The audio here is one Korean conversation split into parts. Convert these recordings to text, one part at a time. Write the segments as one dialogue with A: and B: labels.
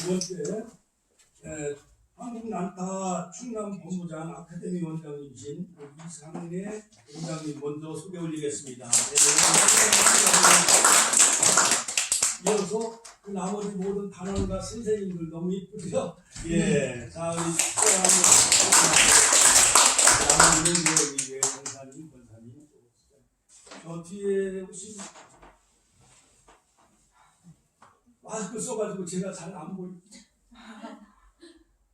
A: 두 번째, 한국난타 충남본부장 아카데미 원장이신 이상래 원장님 먼저 소개 올리겠습니다. 이어서 그 나머지 모든 단원과 선생님들 너무 이쁘죠? 예. 자, 우리 남은윤 권사님, 저 뒤에 오신 마스크 써가지고 제가 잘 안 보입니다.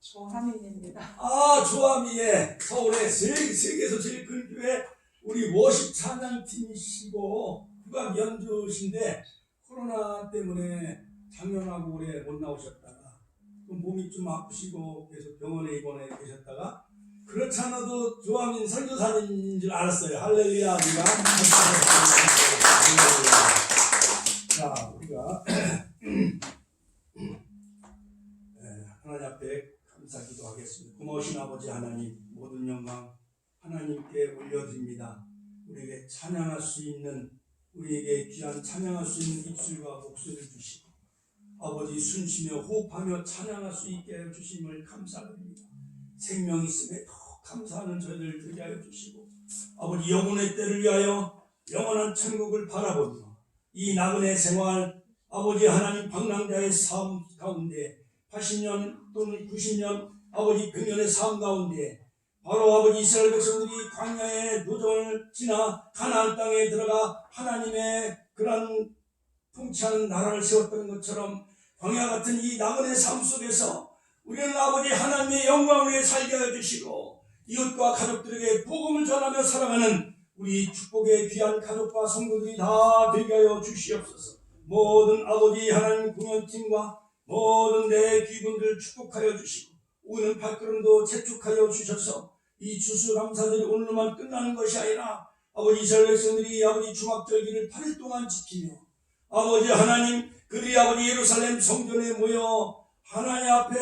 B: 조하민입니다.
A: 조하미, 예. 서울의 세계에서 제일 큰 교회 우리 워십 찬양팀이시고 휴가 연주신데 코로나 때문에 작년하고 올해 못 나오셨다가 좀 몸이 좀 아프시고 계속 병원에 입원해 계셨다가 그렇지 않아도 조하민 선교사님인 줄 알았어요. 할렐루야. 우리가 자, 우리가 하나님 앞에 감사 기도하겠습니다. 고마우신 아버지 하나님, 모든 영광 하나님께 올려드립니다. 우리에게 찬양할 수 있는, 우리에게 귀한 찬양할 수 있는 입술과 목소리를 주시고 아버지 숨쉬며 호흡하며 찬양할 수 있게 하여 주심을 감사드립니다. 생명 있음에 더 감사하는 저희들 되게 하여 주시고 아버지 영혼의 때를 위하여 영원한 천국을 바라보며 이 나그네 생활 아버지 하나님 방랑자의 삶 가운데 80년 또는 90년 아버지 100년의 삶 가운데 바로 아버지 이스라엘 백성들이 광야의 노정을 지나 가나안 땅에 들어가 하나님의 그런 통치하는 나라를 세웠던 것처럼 광야 같은 이 나그네 삶 속에서 우리는 아버지 하나님의 영광을 위해 살게 해주시고 이웃과 가족들에게 복음을 전하며 살아가는 우리 축복의 귀한 가족과 성도들이 다 되게 하여 주시옵소서. 모든 아버지 하나님 공연팀과 모든 내 귀분들 축복하여 주시고 오는 발걸음도 재촉하여 주셔서 이 추수감사절이 오늘만 끝나는 것이 아니라 아버지 이스라엘 백성들이 아버지 주막절기를 8일 동안 지키며 아버지 하나님 그들이 아버지 예루살렘 성전에 모여 하나님 앞에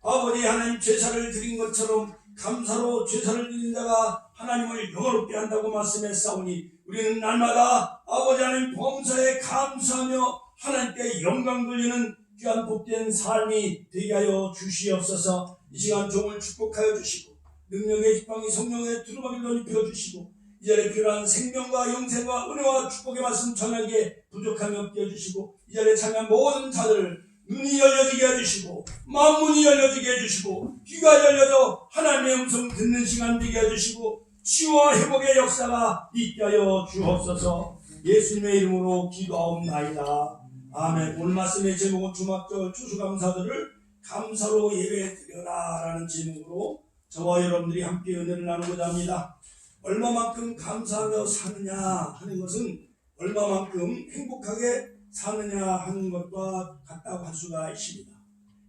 A: 아버지 하나님 제사를 드린 것처럼 감사로 제사를 드린 자가 하나님을 영화롭게 한다고 말씀했사오니 우리는 날마다 아버지 하나님 범사에 감사하며 하나님께 영광 돌리는 귀한 복된 삶이 되게 하여 주시옵소서. 이 시간 종을 축복하여 주시고 능력의 지팡이 성령의 두루마기를 입혀 주시고 이 자리에 필요한 생명과 영생과 은혜와 축복의 말씀 전하기에 부족함이 없게 해주시고 이 자리에 참여한 모든 자들 눈이 열려지게 해주시고 마음문이 열려지게 해주시고 귀가 열려져 하나님의 음성 듣는 시간 되게 해주시고 치유와 회복의 역사가 있게 하여 주옵소서. 예수님의 이름으로 기도하옵나이다. 아멘. 오늘 말씀의 제목은 주막절 추수감사들을 감사로 예배드려라 라는 제목으로 저와 여러분들이 함께 은혜를 나누고자 합니다. 얼마만큼 감사하며 사느냐 하는 것은 얼마만큼 행복하게 사느냐 하는 것과 같다고 할 수가 있습니다.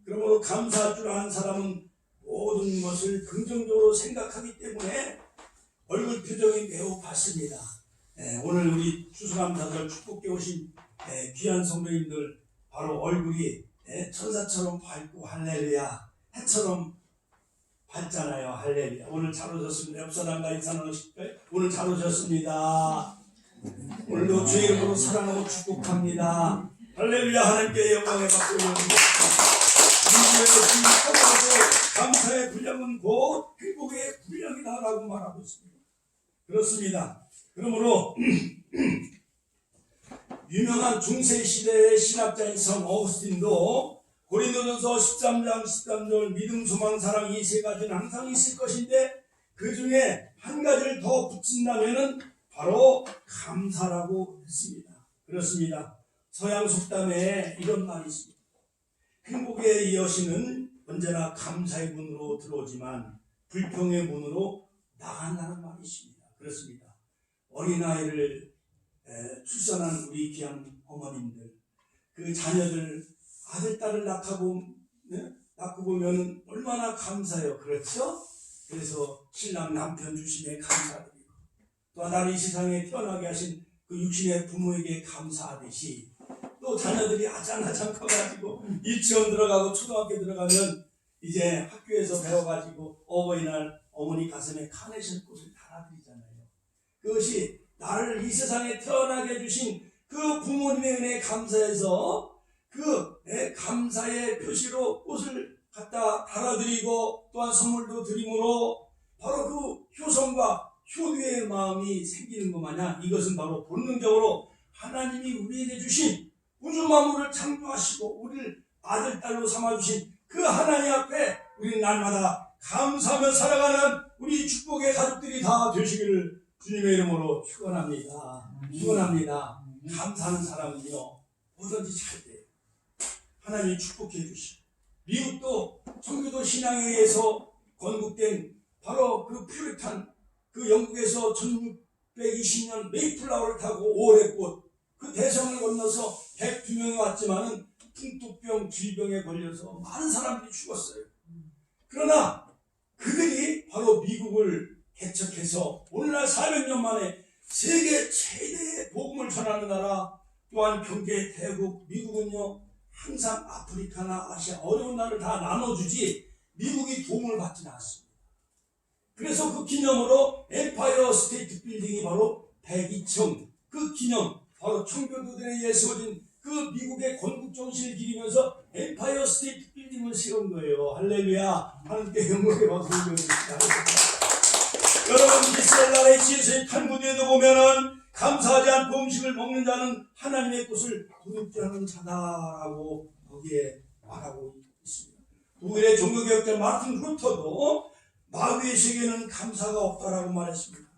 A: 그러므로 감사할 줄 아는 사람은 모든 것을 긍정적으로 생각하기 때문에 얼굴 표정이 매우 밝습니다. 오늘 우리 추수감사절 축복해 오신 귀한 성도님들 바로 얼굴이 천사처럼 밝고 할렐루야 해처럼 밝잖아요. 할렐루야. 오늘 잘 오셨습니다. 옆사람과 인사나누실까요? 오늘 잘 오셨습니다. 오늘도 주의 이름으로 사랑하고 축복합니다. 할렐루야. 하나님께 영광의 박수를 올립니다. 감사의 분량은 곧 행복의 분량이다라고 말하고 있습니다. 그렇습니다. 그러므로 유명한 중세시대의 신학자인 성 어거스틴도 고린도전서 13장 13절 믿음, 소망, 사랑 이 세 가지는 항상 있을 것인데 그 중에 한 가지를 더 붙인다면은 바로 감사라고 했습니다. 그렇습니다. 서양 속담에 이런 말이 있습니다. 행복의 여신은 언제나 감사의 문으로 들어오지만 불평의 문으로 나간다는 말이 있습니다. 그렇습니다. 어린아이를 출산한 우리 귀한 어머님들 그 자녀들 아들, 딸을 낳고 보면 얼마나 감사해요. 그렇죠? 그래서 신랑 남편 주심에 감사드리고 또 나를 이 세상에 태어나게 하신 그 육신의 부모에게 감사하듯이 또 자녀들이 아장아장 커가지고 유치원 들어가고 초등학교 들어가면 이제 학교에서 배워가지고 어버이날 어머니 가슴에 카네이션 꽃을 달아드리잖아요. 그것이 나를 이 세상에 태어나게 해주신 그 부모님의 은혜에 감사해서 그 감사의 표시로 꽃을 갖다 달아드리고 또한 선물도 드림으로 바로 그 효성과 효도의 마음이 생기는 것 마냥 이것은 바로 본능적으로 하나님이 우리에게 주신 우주 만물을 창조하시고 우리를 아들, 딸로 삼아주신 그 하나님 앞에 우리는 날마다 감사하며 살아가는 우리 축복의 가족들이 다 되시기를 주님의 이름으로 축원합니다. 축원합니다. 감사하는 사람은요 뭐든지 잘 돼요. 하나님이 축복해 주시고 미국도 청교도 신앙에 의해서 건국된 바로 그 퓨리탄 그 영국에서 1620년 메이플라워를 타고 5월의 그 대성을 건너서 102명이 왔지만은 풍토병 질병에 걸려서 많은 사람들이 죽었어요. 그러나 그들이 바로 미국을 개척해서 오늘날 400년 만에 세계 최대의 복음을 전하는 나라 또한 경제 대국 미국은요 항상 아프리카나 아시아 어려운 나라를 다 나눠주지 미국이 도움을 받지는 않습니다. 그래서 그 기념으로 엠파이어 스테이트 빌딩이 바로 102층 그 기념 바로 청교도들에 의해 세워진 그 미국의 건국 정신을 기리면서 엠파이어 스테이트 빌딩을 세운 거예요. 할렐루야. 하나님께 영광의 박수를 드립니다. 여러분 이스라엘 나라의 지혜서의 탈무드에도 보면은 감사하지 않고 음식을 먹는 자는 하나님의 것을 도둑질하는 자다라고 거기에 말하고 있습니다. 독일의 종교개혁자 마르틴 루터도 마귀의 세계는 감사가 없다라고 말했습니다.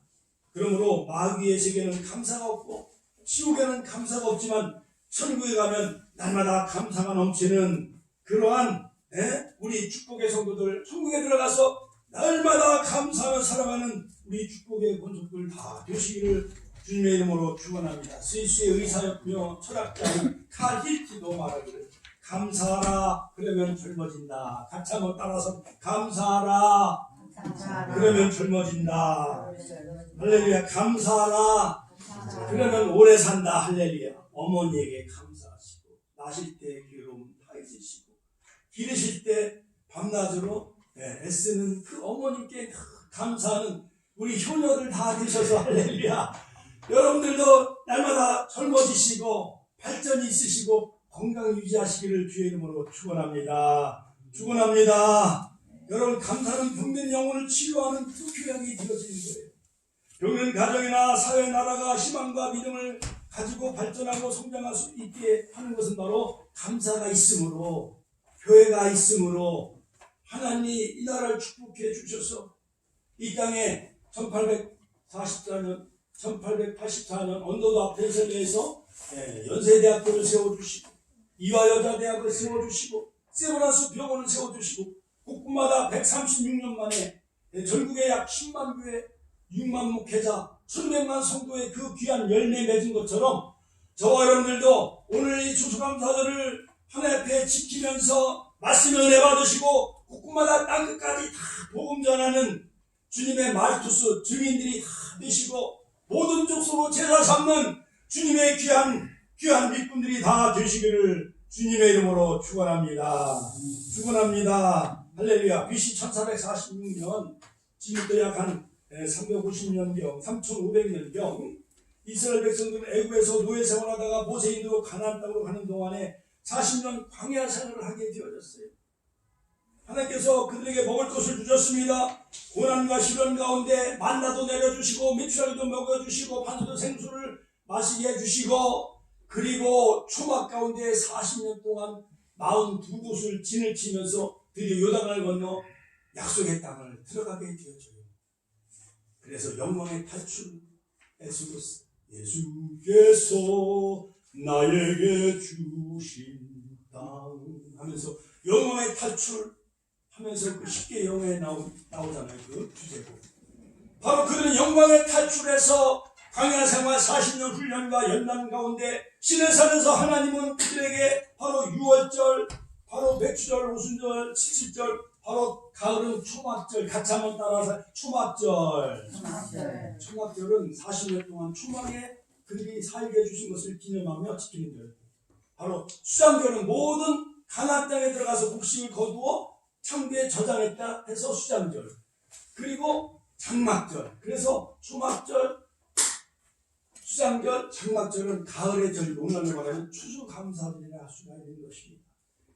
A: 그러므로 마귀의 세계는 감사가 없고 지옥에는 감사가 없지만 천국에 가면 날마다 감사가 넘치는 그러한 우리 축복의 성도들 천국에 들어가서 날마다 감사하며 살아가는 우리 축복의 권속들 다 되시기를 주님의 이름으로 축원합니다. 스위스의 의사였며 철학자인 칼 힐트도 말하기를 감사하라 그러면 젊어진다. 같이 한번 따라서 감사하라 그러면 젊어진다. 할렐루야. 감사하라 그러면 오래 산다. 할렐루야. 어머니에게 감사하시고 나실 때 괴로움 다 잊으시고 기르실 때 밤낮으로 애쓰는 그 어머니께 감사하는 우리 효녀들 다 되셔서 할렐루야. 여러분들도 날마다 젊어지시고 발전이 있으시고 건강 유지하시기를 주의 이름으로 축원합니다. 축원합니다. 여러분 감사는 병든 영혼을 치료하는 그 교양이 되어지는 거예요. 병든 가정이나 사회 나라가 희망과 믿음을 가지고 발전하고 성장할 수 있게 하는 것은 바로 감사가 있으므로 교회가 있으므로 하나님이 이 나라를 축복해 주셔서 이 땅에 1884년 언더도 앞에서 내서 연세대학교를 세워주시고 이화여자대학을 세워주시고 세브란스 병원을 세워주시고 곳곳마다 136년 만에 전국에 약 10만 교회 6만 목회자 1100만 성도의 그 귀한 열매 맺은 것처럼 저와 여러분들도 오늘 이 추수감사절을 하나님 앞에 지키면서 말씀의 은혜 받으시고 곳곳마다 땅끝까지 다 복음 전하는 주님의 말투스 증인들이 다 되시고 모든 족속으로 제자 삼는 주님의 귀한 일꾼들이 다 되시기를 주님의 이름으로 축원합니다. 축원합니다. 할렐루야. BC 1446년 지금부터 약 한 350년경 3500년경 이스라엘 백성들은 애굽에서 노예 생활하다가 모세인으로 가나안 땅으로 가는 동안에 40년 광야 생활을 하게 되어졌어요. 하나님께서 그들에게 먹을 것을 주셨습니다. 고난과 시련 가운데 만나도 내려주시고 메추라기도 먹여주시고 반수도 생수를 마시게 해주시고 그리고 초막 가운데 40년 동안 42곳을 진을 치면서 드디어 요단강을 건너 약속의 땅을 들어가게 되어져요. 그래서 영광의 탈출 예수께서 나에게 주신 땅 하면서 영광의 탈출 하면서 그 10개 영화에 나오잖아요. 그 주제곡. 바로 그들은 영광의 탈출에서 광야 생활 40년 훈련과 연단 가운데 시내산에서 하나님은 그들에게 바로 유월절, 바로 맥주절, 오순절, 칠칠절, 바로 가을은 초막절, 같이 한번 따라서 초막절은 40년 동안 초막에 그들이 살게 해주신 것을 기념하며 지키는 절. 바로 수장절은 모든 가나안 땅에 들어가서 곡식을 거두어 창고에 저장했다 해서 수장절. 그리고 장막절. 그래서 초막절, 수장절, 장막절은 가을의 절이고 오늘날 말하는 추수감사절이라 할 수가 있는 것입니다.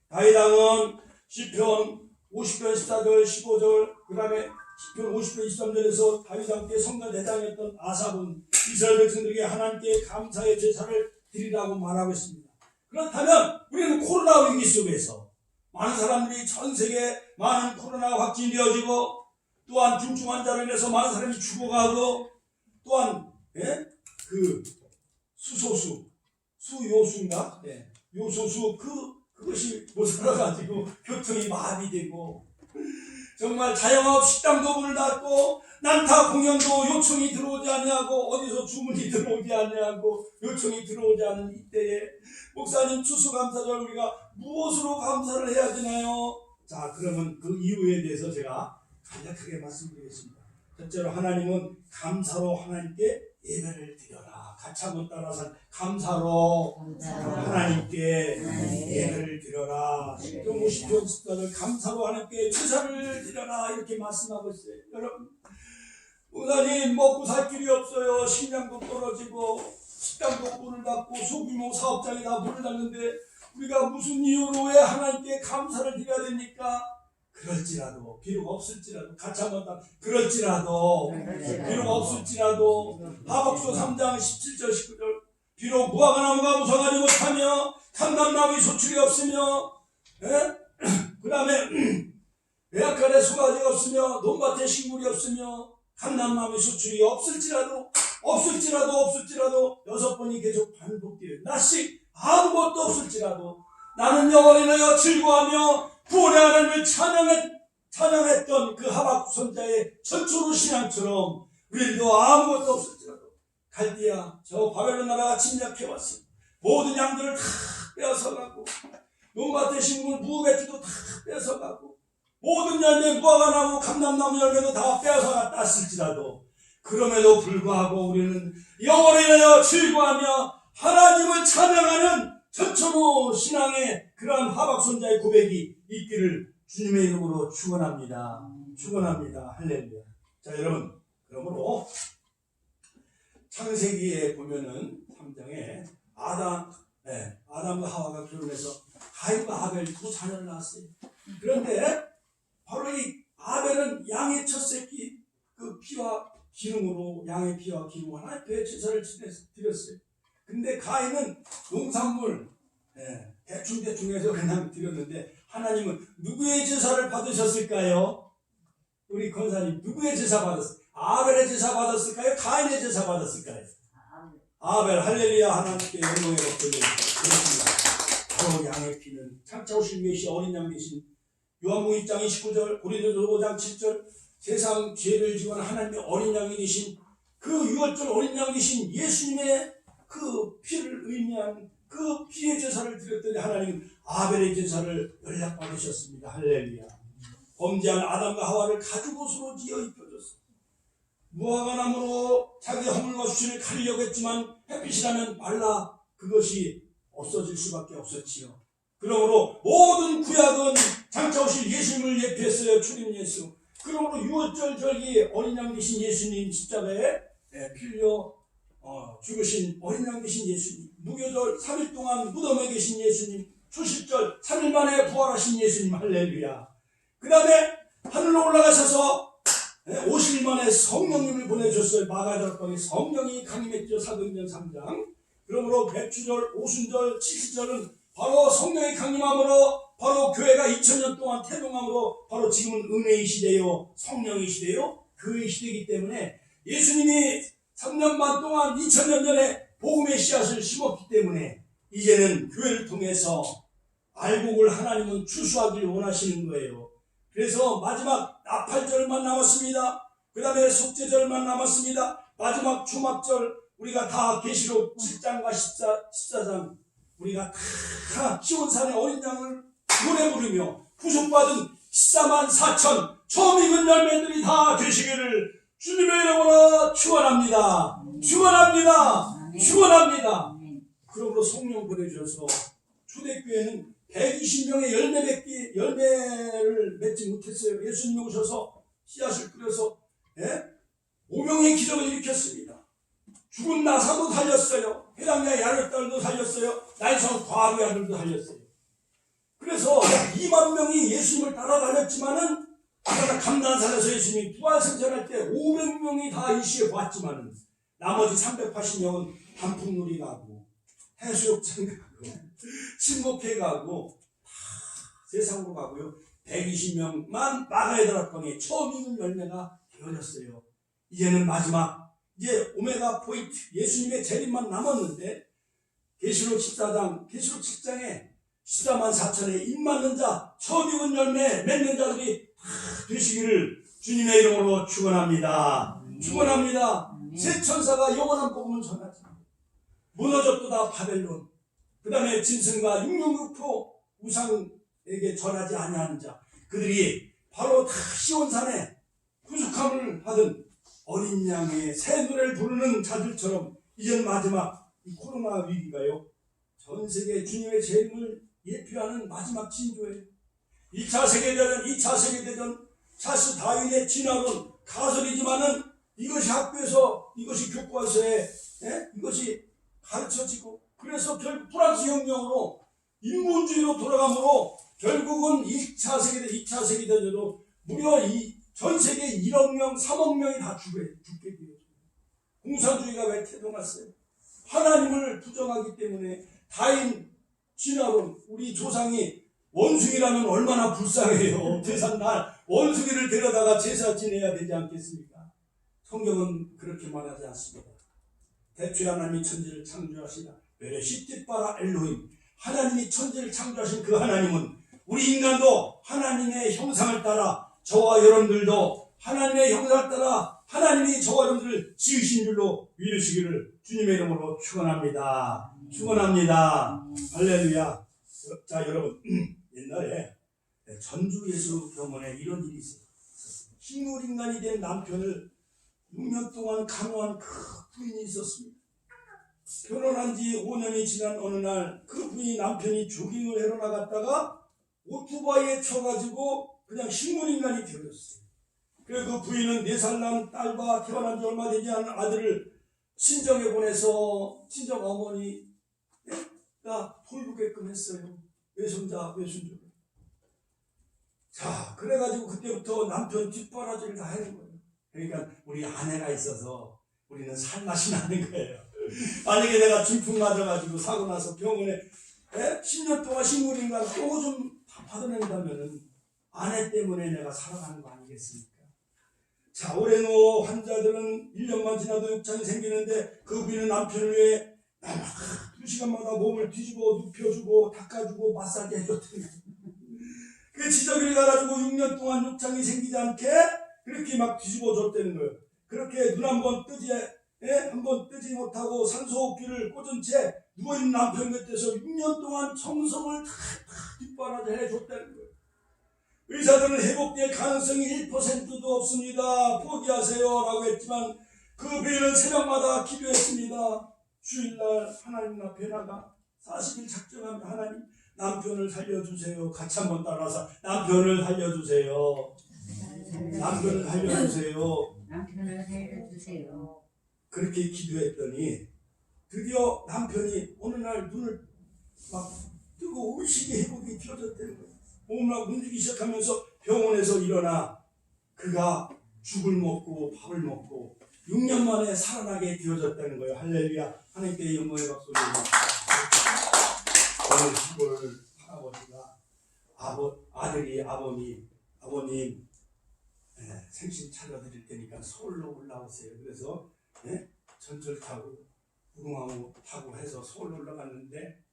A: 다윗왕은 시편 50편 14절 15절 그 다음에 시편 50편 23절에서 다윗왕께 성가대장이었던 아삽은 이스라엘 백성들에게 하나님께 감사의 제사를 드리라고 말하고 있습니다. 그렇다면 우리는 코로나 위기 속에서 많은 사람들이 전 세계 많은 코로나 확진이 되어지고 또한 중증 환자로 인해서 많은 사람이 죽어가고 또한 그 수요수인가? 요소수 그것이 못 살아가지고 교통이 마비되고 정말 자영업 식당도 문을 닫고 난타 공연도 요청이 들어오지 아니하고 어디서 주문이 들어오지 아니하고 요청이 들어오지 않은 이때에 목사님 추수감사절 우리가 무엇으로 감사를 해야 되나요? 자, 그러면 그 이유에 대해서 제가 간략하게 말씀드리겠습니다. 첫째로 하나님은 감사로 하나님께 예배를 드려라. 같이 한번 따라서 감사로 하나님께 예배를 드려라. 50편 14절 감사로 하나님께 제사를 드려라 이렇게 말씀하고 있어요. 여러분 목사님 먹고 살 길이 없어요. 식량도 떨어지고 식당도 문을 닫고 소규모 사업장이 다 문을 닫는데 우리가 무슨 이유로 왜 하나님께 감사를 드려야 됩니까? 그럴지라도 비록 없을지라도 같이 한번 딱 그럴지라도 비록 없을지라도 하박국 3장 17절 19절 비록 무화과나무가 무성하지 못하며 감람나무의 소출이 없으며 그 다음에 외양간에 수가지가 없으며 논밭에 식물이 없으며 감람나무의 소출이 없을지라도 6번이 계속 반복돼요. 나씩 아무것도 없을지라도 나는 여호와를 즐거워하며 구원의 하나님을 찬양했던 그 하박국 선자의 전초로 신앙처럼 우리도 아무것도 없을지라도 갈대아 저 바벨론 나라가 침략해왔어. 모든 양들을 다 빼앗아가고 논밭의 식물 무배지도 다 빼앗아가고 모든 열매 무화과나무 감람나무 열매도 다 빼앗아갔을지라도 그럼에도 불구하고 우리는 여호와를 즐거워하며 하나님을 찬양하는 전천후 신앙의 그러한 하박선자의 고백이 있기를 주님의 이름으로 축원합니다. 축원합니다. 할렐루야. 자, 여러분, 그러므로 창세기에 보면은 3장에 아담과 하와가 결혼해서 가인과 아벨 두 자녀를 낳았어요. 그런데 바로 이 아벨은 양의 첫 새끼 그 피와 기름으로 양의 피와 기름으로 하나님께 제사를 드렸어요. 근데 가인은 농산물 대충 해서 그냥 드렸는데 하나님은 누구의 제사를 받으셨을까요? 우리 권사님 누구의 제사 받았을까요? 아벨의 제사 받았을까요? 가인의 제사 받았을까요? 아벨. 할렐루야. 하나님께 영광의 복들을 드렸습니다. 바로 양의 피는 창자오신 계시 어린 양 계신 요한복음 2장 29절 고린도서 5장 7절 세상 죄를 지고 하나님의 어린 양이 되신 그 유월절 어린 양 되신 예수님의 그 피를 의미한 그 피의 제사를 드렸더니 하나님은 아벨의 제사를 연락받으셨습니다. 할렐루야. 범죄한 아담과 하와를 가죽옷으로 지어 입혀줬습니다. 무화과나무로 자기 허물과 수치를 가리려고 했지만 햇빛이라면 말라 그것이 없어질 수밖에 없었지요. 그러므로 모든 구약은 장차 오실 예수님을 예표했어요. 출임 예수. 그러므로 유월절 절기 어린 양 되신 예수님 십자가에 필려 죽으신 어린 양 되신 예수님, 무교절 3일 동안 무덤에 계신 예수님, 초실절 3일 만에 부활하신 예수님. 할렐루야. 그 다음에 하늘로 올라가셔서 50일 만에 성령님을 보내주셨어요. 마가다락방에 성령이 강림했죠. 사도행전 3장. 그러므로 백주절, 오순절, 칠수절은 바로 성령의 강림함으로 바로 교회가 2000년 동안 태동함으로 바로 지금은 은혜의 시대요, 성령의 시대요, 교회의 시대이기 때문에 예수님이 3년 반 동안 2000년 전에 복음의 씨앗을 심었기 때문에 이제는 교회를 통해서 알곡을 하나님은 추수하기를 원하시는 거예요. 그래서 마지막 나팔절만 남았습니다. 그 다음에 속죄절만 남았습니다. 마지막 초막절 우리가 다 계시록 7장과 14장 우리가 다 시온산의 어린 양을 노래 부르며 구속받은 14만 4천 처음 익은 열매들이 다 되시기를 주님의 이름으로 축원합니다. 축원합니다. 축원합니다. 그러므로 성령 보내주셔서 초대교회는 120명의 열매를 맺지 못했어요. 예수님이 오셔서 씨앗을 뿌려서 5명의 기적을 일으켰습니다. 죽은 나사도 살렸어요. 해당자 야릇딸도 살렸어요. 나이성 과부의 아들도 살렸어요. 그래서 2만 명이 예수님을 따라다녔지만은 그러나 감난산에서 예수님이 부활승천할 때 500명이 다 이 시에 봤지만은 나머지 380명은 단풍놀이 가고 해수욕장 가고 친목회 가고 다 세상으로 가고요. 120명만 마가의 다락방에 처음 익은 열매가 되어졌어요. 이제는 마지막 이제 오메가 포인트 예수님의 재림만 남았는데 계시록 7장에 14만 4천에 입 맞는 자 처음 익은 열매 맺는 자들이 다 되시기를 주님의 이름으로 축원합니다. 축원합니다. 새 천사가 영원한 복음을 전하지. 무너졌도다 바벨론. 그 다음에 짐승과 육룡육토 우상에게 전하지 아니하는 자. 그들이 바로 다 시온산에 구속함을 받은 어린 양의 새 노래를 부르는 자들처럼 이제는 마지막 이 코로나 위기가요. 전 세계 주님의 재림을 예표하는 마지막 징조예요. 2차 세계대전 찰스 다윈의 진화론 가설이지만은 이것이 학교에서 이것이 교과서에 이것이 가르쳐지고 그래서 결국 프랑스 혁명으로 인본주의로 돌아가므로 결국은 2차 세계대전으로 무려 전 세계 1억 명, 3억 명이 다 죽게 되었어요. 공산주의가 왜 태동했어요? 하나님을 부정하기 때문에 다인 진화론 우리 조상이 원숭이라면 얼마나 불쌍해요. 제삿날 원숭이를 데려다가 제사 지내야 되지 않겠습니까? 성경은 그렇게 말하지 않습니다. 대초에 하나님이 천지를 창조하시나 베레시티바라 엘로힘 하나님이 천지를 창조하신 그 하나님은 우리 인간도 하나님의 형상을 따라 저와 여러분들도 하나님의 형상을 따라 하나님이 저와 여러분들을 지으신 줄로 믿으시기를 주님의 이름으로 축원합니다. 축원합니다. 할렐루야. 자 여러분 옛날에 전주 예수병원에 이런 일이 있었어요. 식물인간이 된 남편을 6년 동안 간호한 그 부인이 있었습니다. 결혼한 지 5년이 지난 어느 날 그 부인이 남편이 조깅을 하러 나갔다가 오토바이에 쳐가지고 그냥 식물인간이 되어졌어요. 그래서 그 부인은 4살 난 딸과 태어난 지 얼마 되지 않은 아들을 친정에 보내서 친정 어머니가 돌보게끔 했어요. 외손자, 외손주를. 자, 그래가지고 그때부터 남편 뒷바라지를 다 하는 거예요. 그러니까 우리 아내가 있어서 우리는 살맛이 나는 거예요. 만약에 내가 중풍 맞아가지고 사고 나서 병원에 10년 동안 식물인간 또 좀 받아낸다면은 아내 때문에 내가 살아가는 거 아니겠습니까? 자, 올해노 환자들은 1년만 지나도 육장이 생기는데 그 부인은 남편을 위해 2시간마다 몸을 뒤집어 눕혀주고 닦아주고 마사지 해줬더니 그 지저귀를 갈아주고 6년 동안 육장이 생기지 않게 그렇게 막 뒤집어 줬다는 거예요. 그렇게 눈 한 번 뜨지 못하고 산소호흡기를 꽂은 채 누워있는 남편 곁에서 6년 동안 청성을 다 뒷바라지 해줬다는 거예요. 의사들은 회복될 가능성이 1%도 없습니다. 포기하세요 라고 했지만 그 부인은 새벽마다 기도했습니다. 주일날 하나님 앞에 나가 40일 작정하며 하나님 남편을 살려주세요. 같이 한번 따라서 남편을 살려주세요. 남편을 살려주세요.
B: 남편을 살려주세요.
A: 그렇게 기도했더니 드디어 남편이 어느 날 눈을 막 뜨고 의식의 회복이 되어졌다는 거예요. 몸을 막 움직이기 시작하면서 병원에서 일어나 그가 죽을 먹고 밥을 먹고 6년 만에 살아나게 되어졌다는 거예요. 할렐루야. 하나님께 영광의 박수를 오늘 시골 할아버지가 아들이 아버님 생신 차려드릴 테니까 서울로 올라오세요. 그래서 전철 타고 우릉하고 타고 해서 서울로 올라갔는데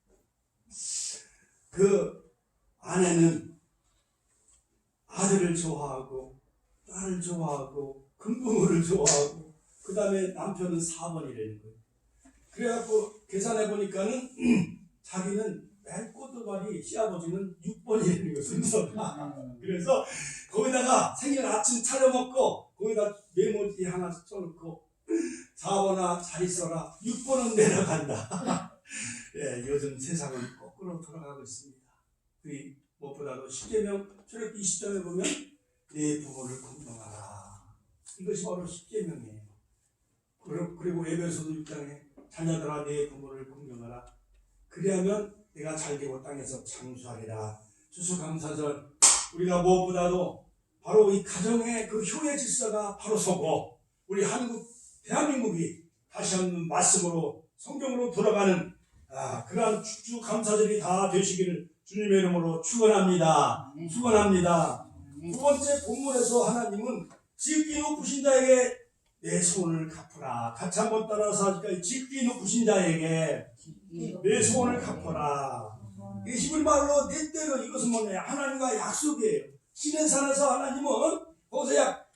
A: 그 아내는 아들을 좋아하고 딸을 좋아하고 금붕어를 좋아하고 그 다음에 남편은 4번이라는 거예요. 그래갖고 계산해 보니까는 자기는 맨 꼬두발이 시아버지는 6번이라는 거예요. 순서가. 그래서 거기다가 생일 아침 차려 먹고 거기다 메모지 하나 써놓고 4번아 잘 있어라 6번은 내려간다. 예, 요즘 세상은 거꾸로 돌아가고 있습니다. 그리 무엇보다도 10계명 출애굽기 20장에 보면 내 부모를 공경하라. 이것이 바로 10계명이에요. 그리고 에베소서 6장에 자녀들아 내 부모를 공경하라. 그리하면 내가 잘되고 땅에서 장수하리라. 추수감사절 우리가 무엇보다도 바로 이 가정의 그 효의 질서가 바로 서고 우리 대한민국이 다시 한번 말씀으로 성경으로 돌아가는 그러한 추수감사절이 다 되시기를 주님의 이름으로 축원합니다. 축원합니다. 두 번째 본문에서 하나님은 지극히 높으신 자에게 내 소원을 갚으라. 같이 한번 따라서 하니까 지극히 높으신 자에게 내 소원을 갚아라. 이 히브리 말로 내 때로 이것은 뭐냐? 하나님과 약속이에요. 시내산에서 하나님은 거기서 약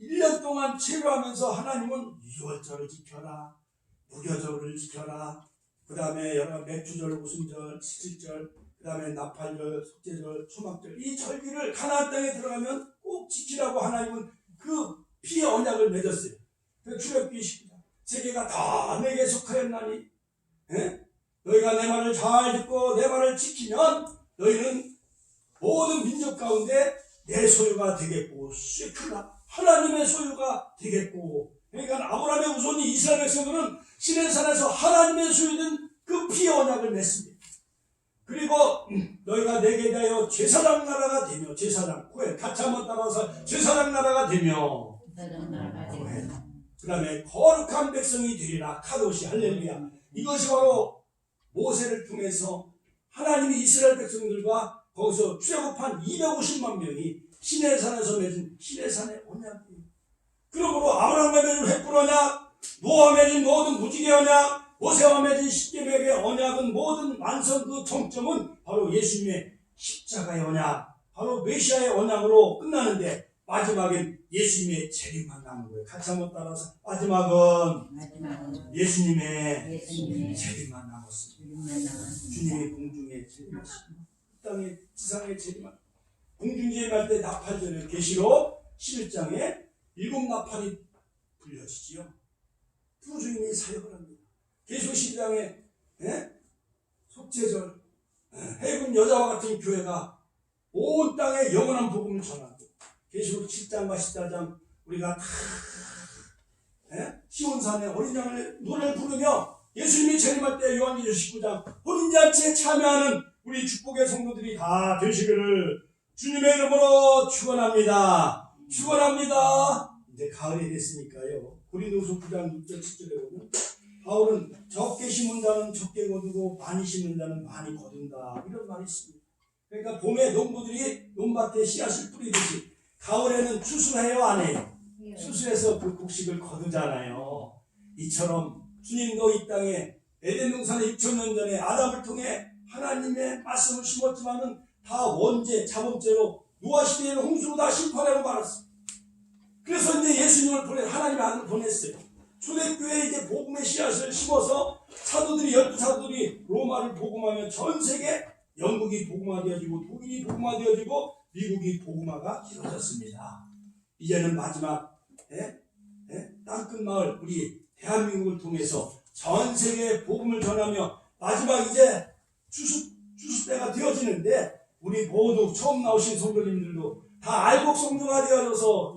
A: 1년 동안 체류하면서 하나님은 유월절을 지켜라, 무교절을 지켜라, 그 다음에 여러 맥주절, 우순절, 칠칠절, 그 다음에 나팔절, 속죄절, 초막절 이 절기를 가나안 땅에 들어가면 꼭 지키라고 하나님은 그 피의 언약을 맺었어요. 그 출애굽기 10장 세계가 다 내게 속하였나니 너희가 내 말을 잘 듣고 내 말을 지키면 너희는 모든 민족 가운데 내 소유가 되겠고 쉐크라 하나님의 소유가 되겠고 그러니까 아브라함의 후손이 이스라엘 백성들은 시내산에서 하나님의 소유된 그 피의 언약을 맺습니다. 그리고 너희가 내게 대하여 제사장 나라가 되며 제사장 코에 같이 한번 따라서 제사장 나라가 되며 그 다음에 거룩한 백성이 되리라 카도시 할렐루야. 이것이 바로 모세를 통해서 하나님이 이스라엘 백성들과 거기서 출애굽한 250만 명이 시내산에서 맺은 시내산의 언약이에요. 그러므로 아브라함과 맺은 횃불 언약, 노아와 맺은 모든 무지개 언약, 모세와 맺은 십계명의 언약은 모든 완성 그 정점은 바로 예수님의 십자가의 언약, 바로 메시아의 언약으로 끝나는데 마지막엔 예수님의 재림만 남은 거예요. 같이 한번 따라서 마지막은 예수님의 재림만 남았습니다. 주님의 공중에 재림하십니다. 땅의 지상의 재림만 공중 재림할 때 나팔절에 계시록 11장에 7나팔이 불려지지요. 두 주인이 사역을 합니다. 계시록 12장에 속죄절 해군 여자와 같은 교회가 온 땅에 영원한 복음을 전하고 계시록 7장과 14장 우리가 다 시온산에 어린 양을 노래를 부르며 예수님이 재림할 때 요한계시록 19장 혼인잔치에 참여하는 우리 축복의 성도들이 다 되시기를 주님의 이름으로 축원합니다. 축원합니다. 이제 가을이 됐으니까요. 고린도후서 9장 6절 7절에 보면 바울은 적게 심은 자는 적게 거두고 많이 심은 자는 많이 거둔다 이런 말이 있습니다. 그러니까 봄에 농부들이 논밭에 씨앗을 뿌리듯이 가을에는 추수해요 안 해요? 추수해서 그 곡식을 거두잖아요. 이처럼 주님도 이 땅에 에덴 동산에 6,000년 전에 아담을 통해 하나님의 말씀을 심었지만은 다 원죄, 자범죄로 노아 시대에는 홍수로 다 심판하고 말았어요. 그래서 이제 예수님을 하나님의 아들을 보냈어요. 초대교회에 이제 복음의 씨앗을 심어서 사도들이 12사도들이 로마를 복음하며 전 세계 영국이 복음화되어지고 독일이 복음화되어지고 미국이 복음화가 이루어졌습니다. 이제는 마지막 땅끝 마을 우리 대한민국을 통해서 전 세계에 복음을 전하며 마지막 이제 추수 때가 되어지는데 우리 모두 처음 나오신 성도님들도 다 알곡 성도가 되어져서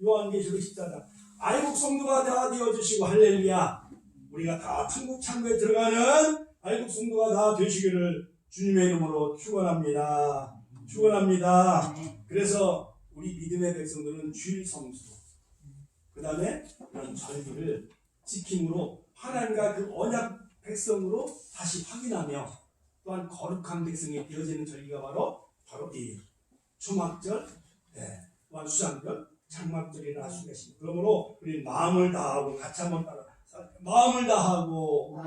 A: 요한계시록 14장 알곡 성도가 다 되어주시고 할렐루야 우리가 다 천국 창고에 들어가는 알곡 성도가 다 되시기를 주님의 이름으로 축원합니다. 축원합니다. 그래서 우리 믿음의 백성들은 주일 성수 그 다음에 그런 절기를 지킴으로 하나님과 그 언약 백성으로 다시 확인하며 또한 거룩한 백성이 되어지는 절기가 바로 이 초막절, 또한 수장절, 장막절이라 할 수가 있습니다. 그러므로 우리 마음을 다하고 같이 한번 따라 마음을 다하고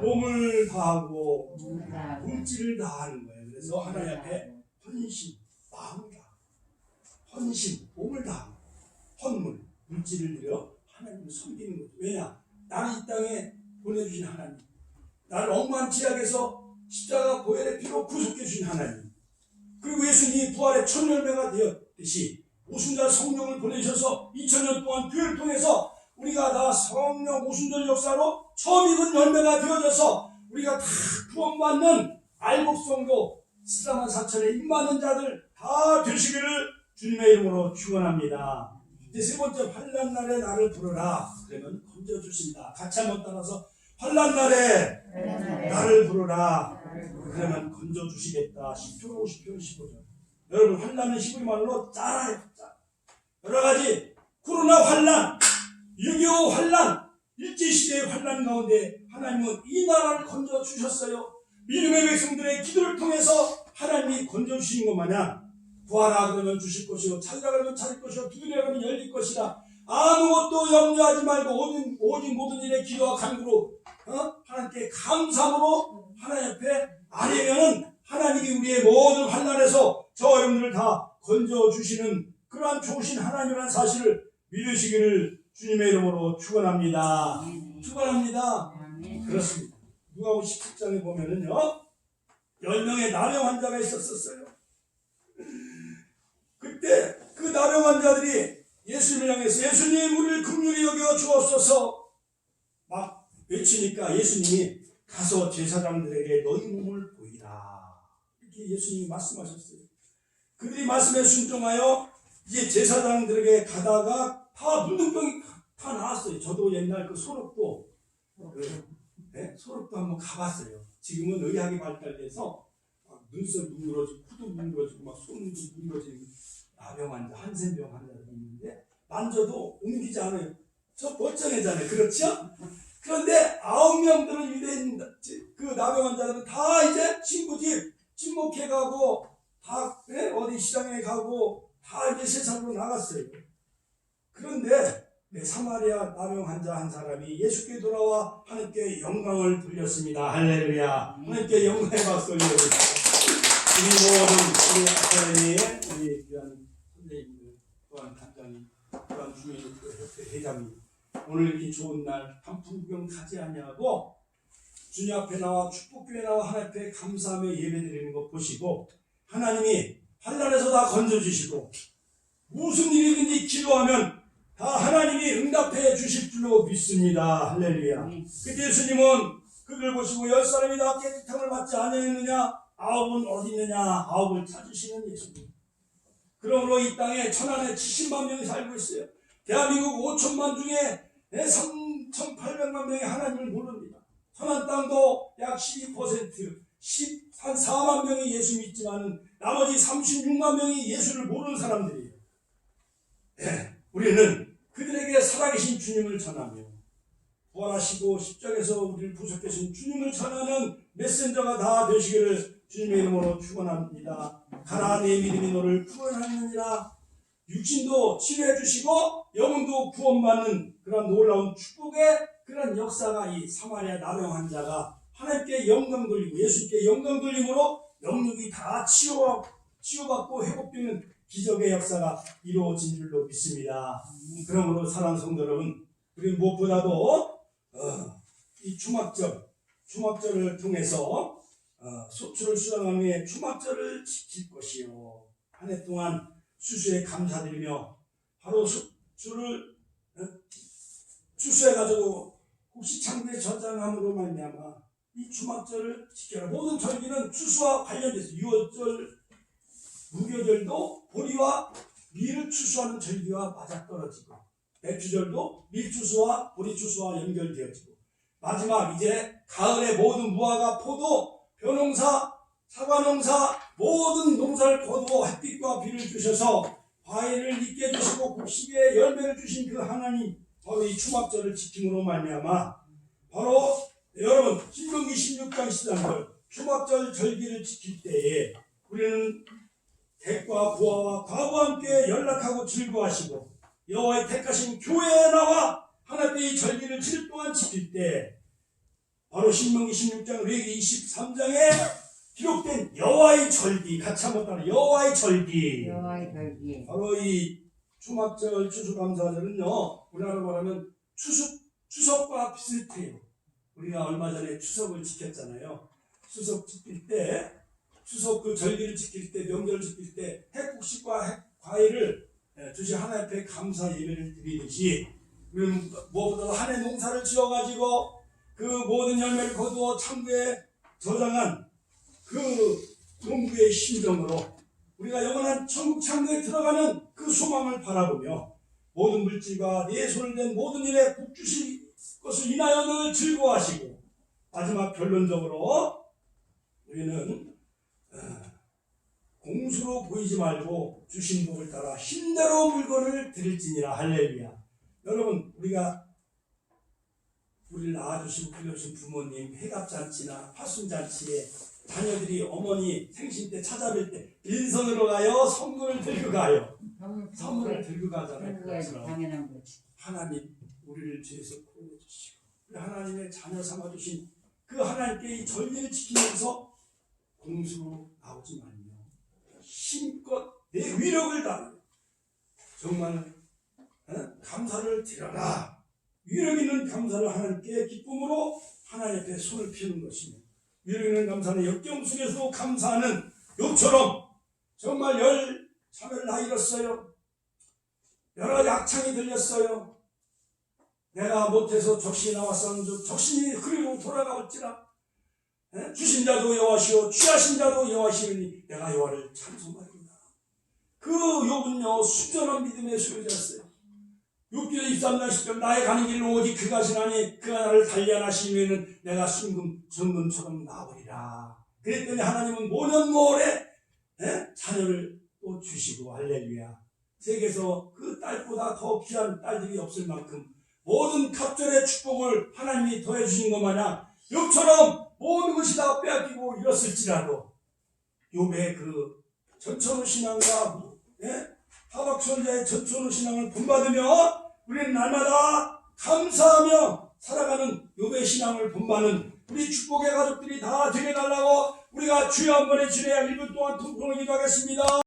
A: 몸을 다하고 물질을 다하는 거예요. 그래서 하나님 앞에 헌신, 마음을 다하고 헌신, 몸을 다하고 헌물, 물질을 들여 하나님을 섬기는 거죠. 왜냐? 나는 이 땅에 보내주신 하나님, 나를 억만 지약에서 십자가 보혈의 피로 구속해 주신 하나님, 그리고 예수님이 부활의 첫 열매가 되었듯이 오순절 성령을 보내셔서 2000년 동안 교회를 통해서 우리가 다 성령 오순절 역사로 처음 익은 열매가 되어져서 우리가 다 구원받는 알곡성도 14만 4천에 입맞는 자들 다 되시기를 주님의 이름으로 축원합니다. 이제 세 번째 환난 날에 나를 부르라. 그러면 건져주신다. 같이 한번 따라서 환난 날에 나를 부르라. 그러면 건져주시겠다. 10편, 50편, 15편. 여러분, 환난은 히브리 말로 짜라예요. 짜. 여러 가지 코로나 환난, 6.25 환난, 일제시대의 환난 가운데 하나님은 이 나라를 건져주셨어요. 믿음의 백성들의 기도를 통해서 하나님이 건져주신 것 마냥 구하라 그러면 주실 것이요, 찾으라 그러면 찾을 것이요, 두드리라 그러면 열릴 것이라. 아무것도 염려하지 말고 오직 모든 일에 기도와 간구로 하나님께 감사함으로 하나님 앞에 아뢰면은 하나님이 우리의 모든 환난에서 저 여러분들을 다 건져주시는 그러한 좋으신 하나님이라는 사실을 믿으시기를 주님의 이름으로 축원합니다. 축원합니다. 그렇습니다. 누가복음 17장에 보면은요, 10명의 나병 환자가 있었어요. 그때 그 나병 환자들이 예수님을 향해서 예수님 우리를 긍휼히 여겨 주옵소서 막 외치니까 예수님이 가서 제사장들에게 너희 몸을 보이라 이렇게 예수님이 말씀하셨어요. 그들이 말씀에 순종하여 이제 제사장들에게 가다가 다 문둥병이 다 나왔어요. 저도 옛날 그 소록도 소록도 한번 가봤어요. 지금은 의학이 발달돼서 막 눈썹 뭉그러지고 코도 뭉그러지고 막 손도 뭉그러지고 나병 환자, 한센병 환자들이 있는데 만져도 옮기지 않아요. 저 멀쩡해잖아요. 그렇죠? 그런데 9명들은 유대인 그 나병 환자들은 다 이제 친구집 친목해 가고 다 어디 시장에 가고 다 이제 세상으로 나갔어요. 그런데 사마리아 나병 환자 한 사람이 예수께 돌아와 하나님께 영광을 돌렸습니다. 할렐루야. 하나님께 영광의 박수 올려드립니다. 우리 모든 우리 아카데미의 우리 귀한 선생님들 또한 단장님 또한 주민협회 회장님 오늘 이렇게 좋은 날 한풍경 가지 아니하고 주님 앞에 나와 축복교회 나와 하나님 앞에 감사하며 예배드리는 것 보시고 하나님이 환난에서 다 건져주시고 무슨 일이든지 기도하면 다 하나님이 응답해 주실 줄로 믿습니다. 할렐루야. 그때 예수님은 그들 보시고 10사람이 다 깨끗함을 받지 아니하였느냐 9은 어디 있느냐 9을 찾으시는 예수님. 그러므로 이 땅에 천안에 70만 명이 살고 있어요. 대한민국 5천만 중에 3,800만 명이 하나님을 모릅니다. 천안 땅도 약 12%, 한 4만 명이 예수 믿지만 나머지 36만 명이 예수를 모르는 사람들이에요. 우리는 그들에게 살아계신 주님을 전하며 부활하시고 십자가에서 우리를 부속하신 주님을 전하는 메신저가 다 되시기를 주님의 이름으로 축원합니다. 가라 내 믿음이 너를 구원하느니라. 육신도 치료해 주시고 영혼도 구원받는 그런 놀라운 축복의 그런 역사가 이 사마리아 나병 환자가 하나님께 영광 돌리고 예수께 영광 돌림으로 영육이 다 치유받고 회복되는 기적의 역사가 이루어진 줄로 믿습니다. 그러므로 사랑하는 성도 여러분, 우리 무엇보다도 이 주막절을 통해서 소출을 수령한 후에 주막절을 지킬 것이요. 한 해 동안 수수에 감사드리며 바로 수를 추수해가지고 혹시 창조의 전장함으로 말미암아 이 주막절을 지켜라. 모든 절기는 추수와 관련돼서 유월절, 무교절도 보리와 밀을 추수하는 절기와 맞아떨어지고 배추절도 밀추수와 보리추수와 연결되어지고 마지막 이제 가을의 모든 무화과, 포도, 벼농사, 사과농사 모든 농사를 거두어 햇빛과 비를 주셔서 과일을 익게 주시고 곡식에 열매를 주신 그 하나님 바로 이 추막절을 지킴으로 말미암아 바로 여러분 신명기 16장 13절 추막절 절기를 지킬 때에 우리는 객과 부하와 과부와 함께 연락하고 즐거워하시고 여호와의 택하신 교회에 나와 하나님의 이 절기를 7일 동안 지킬 때 바로 신명기 16장 레위기 23장에 기록된 여호와의 절기 같이 한번 따라 여호와의 절기 바로 이 추막절 추수감사절은요 우리나라로 말하면 추석과 비슷해요. 우리가 얼마 전에 추석을 지켰잖아요. 추석 지킬 때 추석 그 절기를 지킬 때 명절을 지킬 때 핵국식과 핵과일을 주신 하나님 앞에 감사 예배를 드리듯이 우리는 무엇보다도 한 해 농사를 지어가지고 그 모든 열매를 거두어 창고에 저장한 그 농부의 심정으로 우리가 영원한 천국 창고에 들어가는 그 소망을 바라보며 모든 물질과 내 손을 댄 모든 일에 복 주실 것을 인하여 늘 즐거워하시고 마지막 결론적으로 우리는 공수로 보이지 말고 주신 복을 따라 힘대로 물건을 드릴지니라. 할렐루야. 여러분, 우리를 낳아주신 불려주신 부모님 회갑잔치나 파순잔치에 자녀들이 어머니 생신 때 찾아뵐 때 빈손으로 가요? 선물을 들고 가요? 선물을 들고 가잖아요. 그것처럼
B: 당연한 거지.
A: 하나님 우리를 죄에서 구원해 주시고 우리 하나님의 자녀 삼아주신 그 하나님께 이 전례를 지키면서 공수로 나오지 말며 힘껏 내 위력을 다하여 정말 감사를 드려라. 위력 있는 감사를 하나님께 기쁨으로 하나님 앞에 손을 피우는 것이며, 위력 있는 감사는 역경 속에서 감사하는 욥처럼 정말 참을 나 잃었어요. 여러 가지 악창이 들렸어요. 내가 못해서 적신이 나왔었는데 적신이 그리고 돌아가올지라. 주신 자도 여호와시오 취하신 자도 여호와시오니 내가 여호와를 찬송하리로다. 그 욥은요 순전한 믿음의 소유자였어요. 욥기도 23장 10절 나의 가는 길로 오직 그가 지나니 그가 나를 단련하시면은 내가 정금처럼 나오리라. 그랬더니 하나님은 모년모래 자녀를 또 주시고 할렐루야. 세계에서 그 딸보다 더 귀한 딸들이 없을 만큼 모든 갑절의 축복을 하나님이 더해주신 것 마냥 욥처럼 모든 것이 다 빼앗기고 잃었을지라도 욥의 그 전천후 신앙과 하박선자의 전천후 신앙을 본받으며 우리는 날마다 감사하며 살아가는 욥의 신앙을 본받는 우리 축복의 가족들이 다 되게 달라고 우리가 주여 한 번에 지내야 1분 동안 통성을 기도하겠습니다.